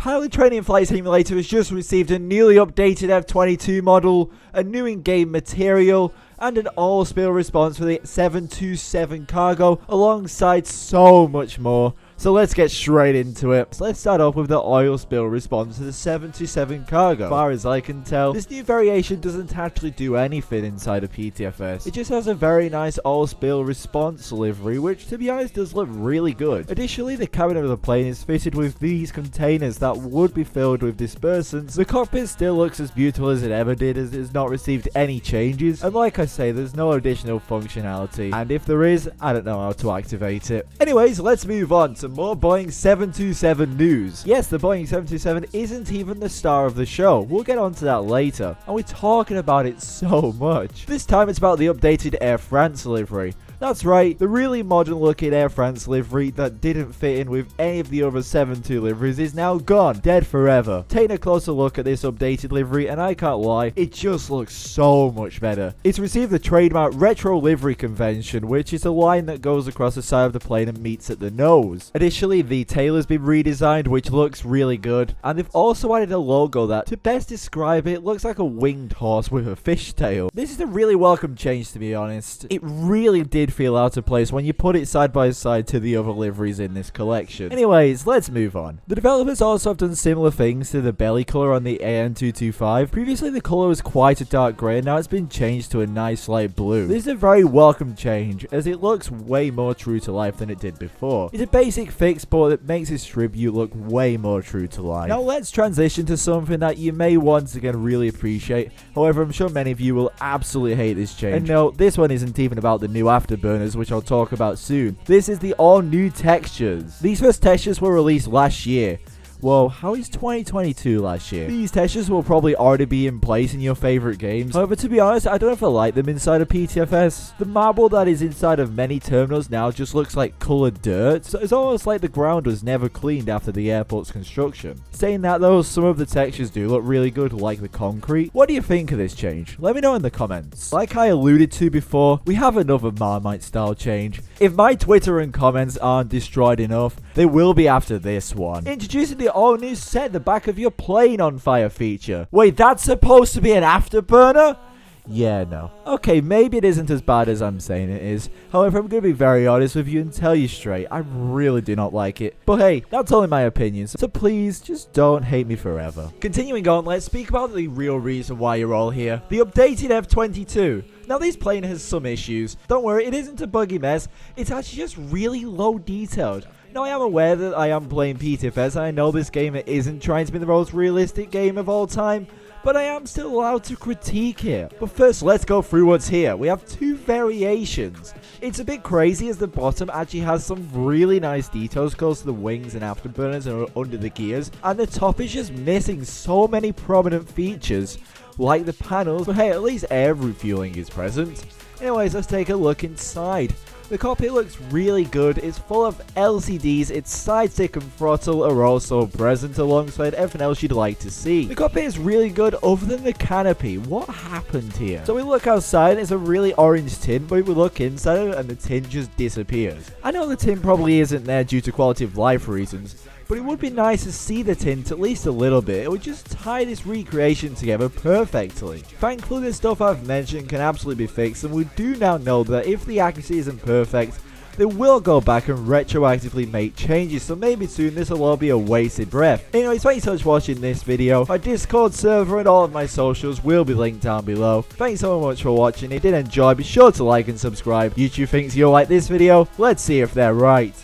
Pilot Training Flight Simulator has just received a newly updated F22 model, a new in-game material, and an all-spill response for the 727 cargo, alongside so much more. So let's get straight into it. So let's start off with the oil spill response to the 727 cargo. As far as I can tell, this new variation doesn't actually do anything inside of Ptfs. It just has a very nice oil spill response livery, which to be honest does look really good. Additionally, the cabin of the plane is fitted with these containers that would be filled with dispersants. The cockpit still looks as beautiful as it ever did, as it has not received any changes. And like I say, there's no additional functionality. And if there is, I don't know how to activate it. Anyways, let's move on to more Boeing 727 news. Yes, the Boeing 727 isn't even the star of the show. We'll get onto that later. And we're talking about it so much. This time it's about the updated Air France livery. That's right, the really modern looking Air France livery that didn't fit in with any of the other 72 liveries is now gone, dead forever. Taking a closer look at this updated livery, and I can't lie, it just looks so much better. It's received the trademark retro livery convention, which is a line that goes across the side of the plane and meets at the nose. Additionally, the tail has been redesigned, which looks really good, and they've also added a logo that, to best describe it, looks like a winged horse with a fishtail. This is a really welcome change, to be honest. It really did feel out of place when you put it side by side to the other liveries in this collection. Anyways, let's move on. The developers also have done similar things to the belly colour on the AN225. Previously the colour was quite a dark grey, and now it's been changed to a nice light blue. This is a very welcome change, as it looks way more true to life than it did before. It's a basic fix, but it makes this tribute look way more true to life. Now let's transition to something that you may once again really appreciate. However, I'm sure many of you will absolutely hate this change. And no, this one isn't even about the new afterburners, which I'll talk about soon. This is the all new textures. These first textures were released last year. Whoa, how is 2022 last year? These textures will probably already be in place in your favorite games. However, to be honest, I don't know if I like them inside of Ptfs. The marble that is inside of many terminals now just looks like colored dirt, so it's almost like the ground was never cleaned after the airport's construction. Saying that though, some of the textures do look really good, like the concrete. What do you think of this change? Let me know in the comments. Like I alluded to before, we have another Marmite style change. If my Twitter and comments aren't destroyed enough, they will be after this one. Introducing the all-new set the back of your plane on fire feature. Wait, that's supposed to be an afterburner? Yeah, no. Okay, maybe it isn't as bad as I'm saying it is. However, I'm going to be very honest with you and tell you straight, I really do not like it. But hey, that's only my opinion, so please, just don't hate me forever. Continuing on, let's speak about the real reason why you're all here. The updated F22. Now, this plane has some issues. Don't worry, it isn't a buggy mess. It's actually just really low detailed. Now, I am aware that I am playing Ptfs, and I know this game isn't trying to be the most realistic game of all time, but I am still allowed to critique it. But first, let's go through what's here. We have two variations. It's a bit crazy as the bottom actually has some really nice details close to the wings and afterburners and under the gears, and the top is just missing so many prominent features, like the panels, but hey, at least air refueling is present. Anyways, let's take a look inside. The cockpit looks really good, it's full of LCDs, its side stick and throttle are also present alongside everything else you'd like to see. The cockpit is really good other than the canopy. What happened here? So we look outside and it's a really orange tint, but we look inside and the tint just disappears. I know the tint probably isn't there due to quality of life reasons, but it would be nice to see the tint at least a little bit. It would just tie this recreation together perfectly. Thankfully, the stuff I've mentioned can absolutely be fixed, and we do now know that if the accuracy isn't perfect, they will go back and retroactively make changes, so maybe soon this will all be a wasted breath. Anyways, thanks so much for watching this video. My Discord server and all of my socials will be linked down below. Thanks so much for watching. If you did enjoy, be sure to like and subscribe. YouTube thinks you'll like this video. Let's see if they're right.